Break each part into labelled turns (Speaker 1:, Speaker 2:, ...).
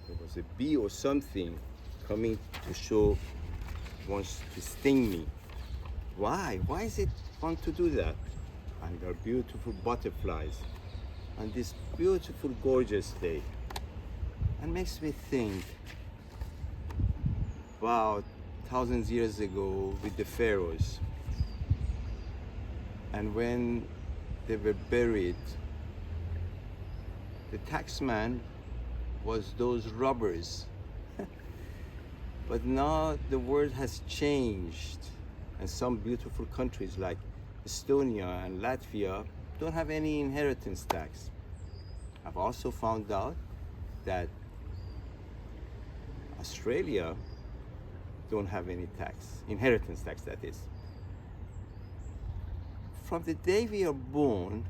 Speaker 1: There was a bee or something coming to show, wants to sting me. Why? Why is it fun to do that? And there are beautiful butterflies on this beautiful, gorgeous day. And makes me think about thousands of years ago with the pharaohs. And when they were buried, the taxman was those robbers. But now the world has changed, and some beautiful countries like Estonia and Latvia don't have any inheritance tax. I've also found out that Australia don't have any tax, inheritance tax that is. From the day we are born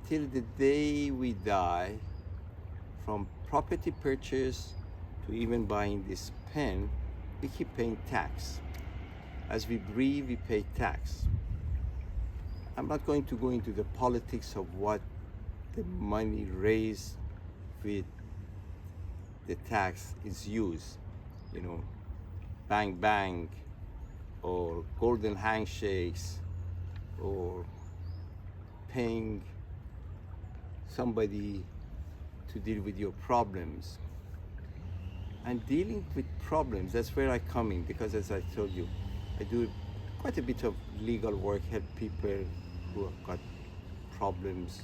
Speaker 1: till the day we die, from property purchase to even buying this pen, we keep paying tax. As we breathe, we pay tax. I'm not going to go into the politics of what the money raised with the tax is used, bang bang, or golden handshakes, or paying somebody to deal with your problems. And dealing with problems, that's where I come in, because as I told you, I do quite a bit of legal work, help people who have got problems.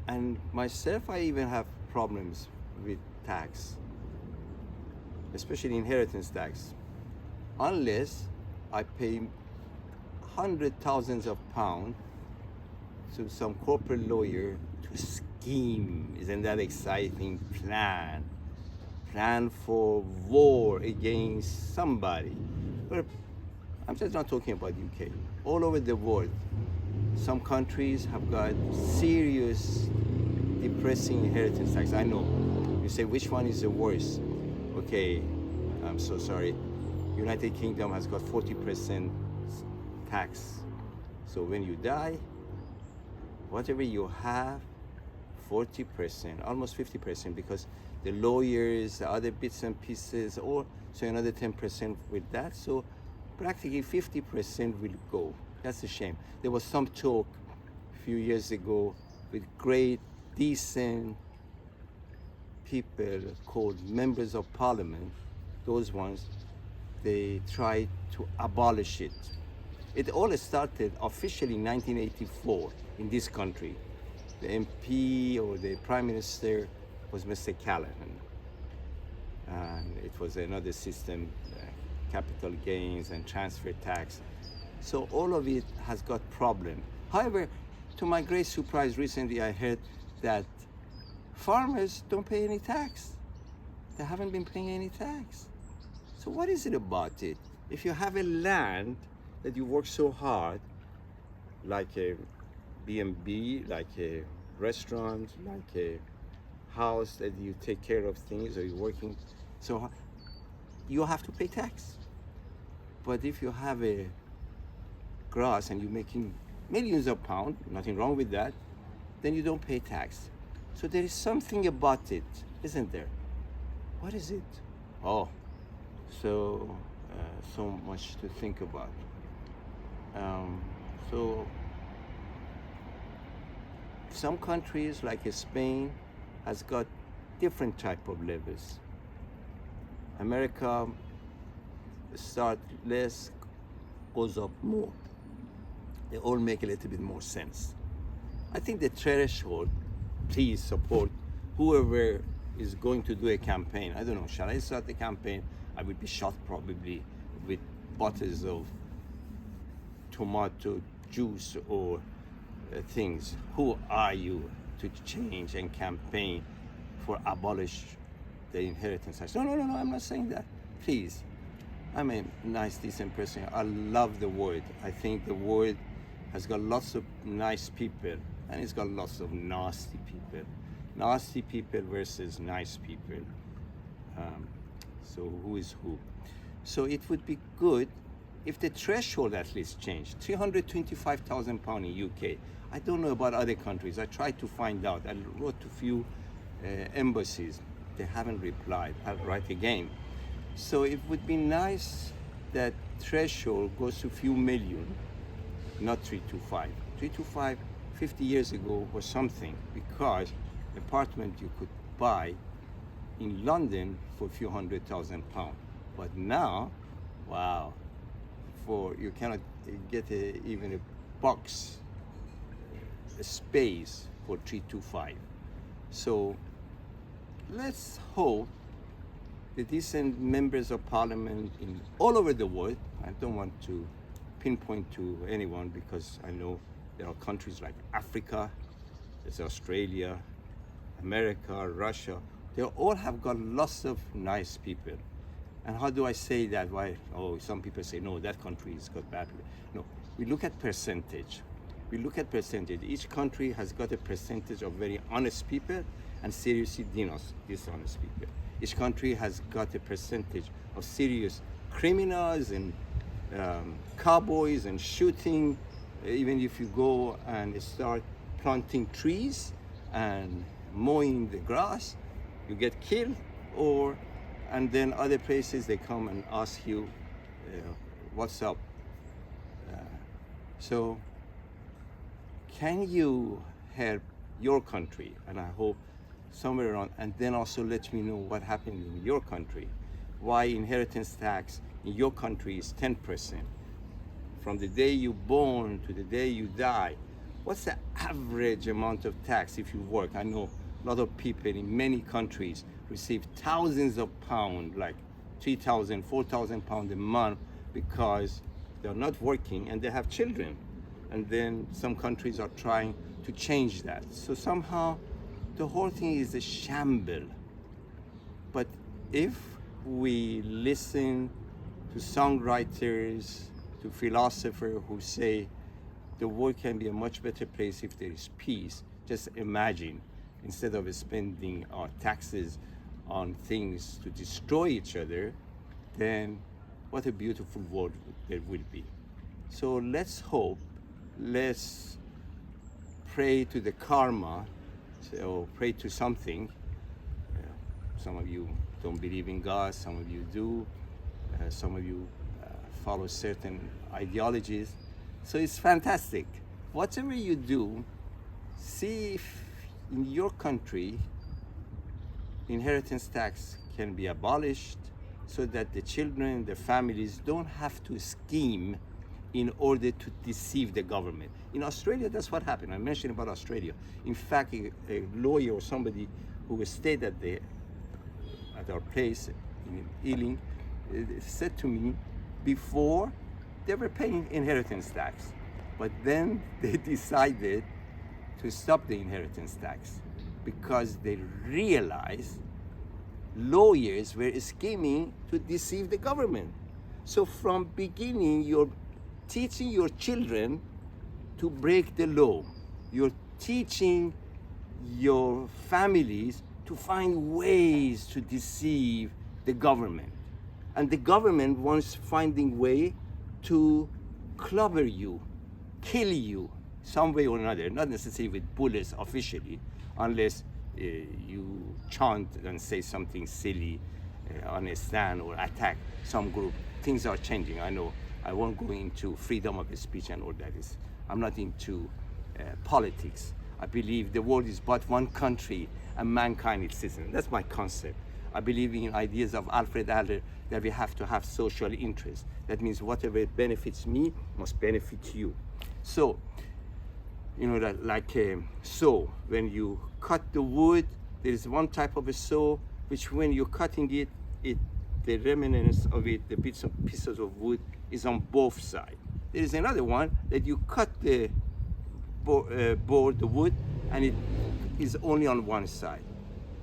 Speaker 1: And myself, I even have problems with tax, especially inheritance tax, unless I pay hundreds of thousands of pounds to some corporate lawyer to scheme. Isn't that exciting? Plan for war against somebody. But I'm just not talking about UK. All over the world, some countries have got serious depressing inheritance tax. I know. You say, which one is the worst? Okay, I'm so sorry. United Kingdom has got 40% tax. So when you die, whatever you have, 40%, almost 50%, because the lawyers, the other bits and pieces, or so another 10% with that. So practically 50% will go. That's a shame. There was some talk a few years ago with great, decent people called members of parliament. Those ones, they tried to abolish it. It all started officially in 1984 in this country. The MP or the Prime Minister was Mr. Callahan. And it was another system, capital gains and transfer tax. So all of it has got problem. However, to my great surprise, recently I heard that farmers don't pay any tax. They haven't been paying any tax. So what is it about it? If you have a land that you work so hard, like a B&B, like a restaurant, like a house that you take care of things, or you're working so hard, you have to pay tax. But if you have a grass and you're making millions of pounds, nothing wrong with that, then you don't pay tax. So there is something about it, isn't there? What is it? Oh, so much to think about. So some countries like Spain has got different type of levels. America start less, goes up more. They all make a little bit more sense. I think the threshold, please support whoever is going to do a campaign. I don't know, shall I start the campaign? I would be shot probably with bottles of tomato juice or things. Who are you to change and campaign for abolish the inheritance tax? No, I'm not saying that. Please. I'm a nice, decent person. I love the world. I think the world has got lots of nice people and it's got lots of nasty people. Nasty people versus nice people. So who is who? So it would be good if the threshold at least changed. £325,000 in UK. I don't know about other countries. I tried to find out. I wrote to a few embassies. They haven't replied. I'll write again. So it would be nice that threshold goes to few million, not 325. 325, 50 years ago was something, because apartment you could buy in London for a few £100,000. But now, wow, you cannot get even a box, a space for 325. So let's hope the decent members of parliament in all over the world, I don't want to pinpoint to anyone because I know there are countries like Africa, there's Australia, America, Russia, they all have got lots of nice people. And how do I say that? Why? Oh, some people say, no, that country has got bad people. No, we look at percentage. We look at percentage. Each country has got a percentage of very honest people and seriously dishonest people. Each country has got a percentage of serious criminals and cowboys and shooting. Even if you go and start planting trees and mowing the grass, you get killed. And then other places they come and ask you, what's up? So can you help your country? And I hope somewhere around, and then also let me know what happened in your country. Why inheritance tax in your country is 10%. From the day you're born to the day you die, what's the average amount of tax if you work? I know a lot of people in many countries receive thousands of pounds, like 3,000, 4,000 pounds a month, because they're not working and they have children. And then some countries are trying to change that. So somehow the whole thing is a shamble. But if we listen to songwriters, to philosophers who say the world can be a much better place if there is peace, just imagine, instead of spending our taxes on things to destroy each other, then what a beautiful world there will be. So let's hope, let's pray to the karma, or pray to something. Some of you don't believe in God, some of you do, some of you follow certain ideologies. So it's fantastic. Whatever you do, see if in your country inheritance tax can be abolished so that the children, the families don't have to scheme in order to deceive the government. In Australia, that's what happened. I mentioned about Australia. In fact, a lawyer or somebody who stayed at our place in Ealing said to me, before they were paying inheritance tax, but then they decided to stop the inheritance tax because they realized lawyers were scheming to deceive the government. So from beginning, you're teaching your children to break the law. You're teaching your families to find ways to deceive the government. And the government wants finding way to clobber you, kill you, some way or another, not necessarily with bullets officially, unless you chant and say something silly on a stand or attack some group. Things are changing, I know. I won't go into freedom of speech and all that. I'm not into politics. I believe the world is but one country and mankind is citizen. That's my concept. I believe in ideas of Alfred Adler that we have to have social interest. That means whatever benefits me must benefit you. So, you know, that like a saw, when you cut the wood, there is one type of a saw which when you're cutting it, the remnants of it, the pieces of wood is on both sides. There is another one that you cut the board, the wood, and it is only on one side.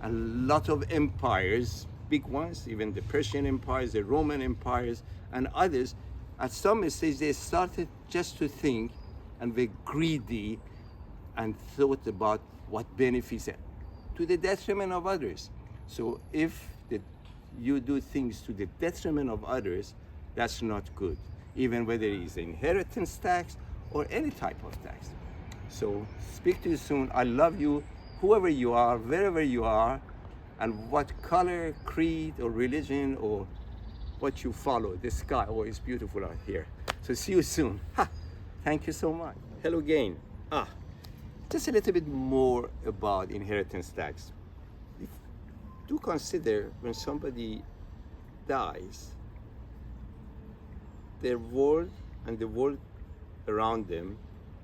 Speaker 1: A lot of empires, big ones, even the Persian empires, the Roman empires, and others, at some stage they started just to think and were greedy and thought about what benefits it to the detriment of others. So if you do things to the detriment of others, that's not good, even whether it is inheritance tax or any type of tax. So speak to you soon. I love you. whoever you are, wherever you are, and what color, creed, or religion, or what you follow. The sky, oh, it's beautiful out here. So see you soon. Ha! Thank you so much. Hello again. Just a little bit more about inheritance tax. Do consider when somebody dies, their world and the world around them,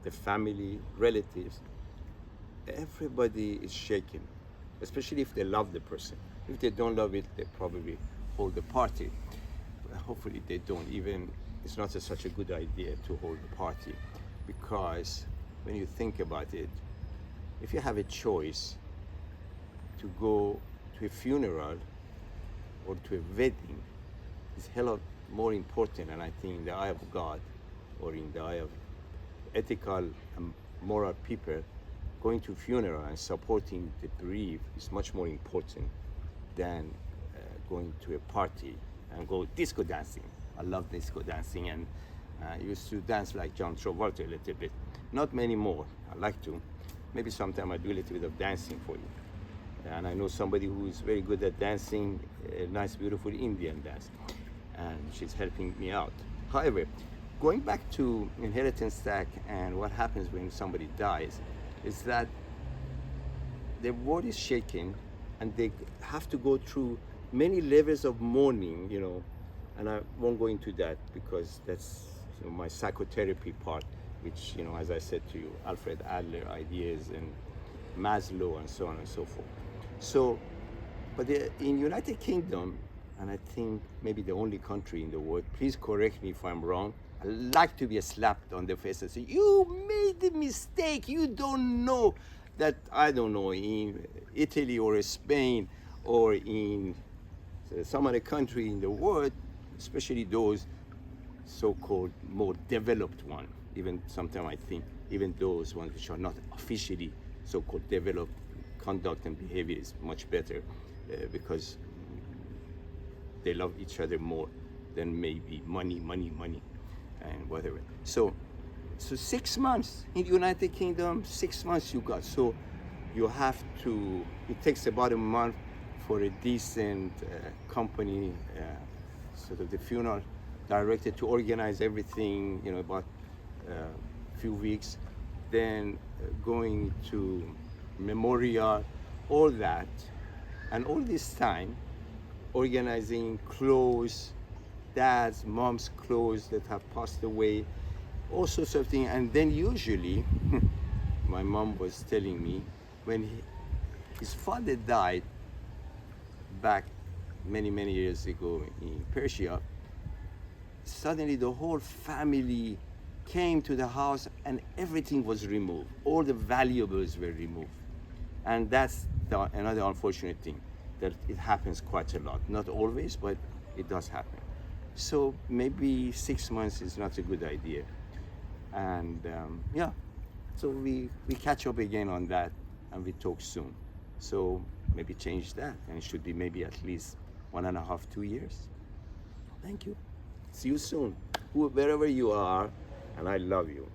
Speaker 1: the family, relatives, everybody is shaken, especially if they love the person. If they don't love it, they probably hold a party. But hopefully they don't. Even it's not such a good idea to hold a party, because when you think about it, if you have a choice to go to a funeral or to a wedding, it's hell of more important, and I think in the eye of God or in the eye of ethical and moral people, going to a funeral and supporting the bereaved is much more important than going to a party and go disco dancing. I love disco dancing, and I used to dance like John Travolta a little bit. Not many more. I like to. Maybe sometime I do a little bit of dancing for you. And I know somebody who is very good at dancing, a nice, beautiful Indian dance, and she's helping me out. However, going back to inheritance tax and what happens when somebody dies, is that the world is shaken, and they have to go through many levels of mourning, and I won't go into that because that's my psychotherapy part, which, as I said to you, Alfred Adler ideas and Maslow and so on and so forth. So, but in United Kingdom, and I think maybe the only country in the world, please correct me if I'm wrong, I like to be slapped on the face and say, you made a mistake, you don't know that, I don't know, in Italy or Spain or in some other country in the world, especially those so-called more developed ones, even sometimes I think even those ones which are not officially so-called developed, conduct and behavior is much better because they love each other more than maybe money and whatever. So 6 months in the United Kingdom, 6 months you got. So you have to, it takes about a month for a decent company, sort of the funeral director, to organize everything, about a few weeks. Then going to memorial, all that. And all this time, organizing clothes, dad's, mom's clothes that have passed away, all sorts of things. And then usually, my mom was telling me, when his father died back many years ago in Persia, suddenly the whole family came to the house and everything was removed. All the valuables were removed. And that's another unfortunate thing, that it happens quite a lot. Not always, but it does happen. So maybe 6 months is not a good idea. And yeah, so we catch up again on that and we talk soon. So maybe change that, and it should be maybe at least 1.5, 2 years. Thank you. See you soon, wherever you are, and I love you.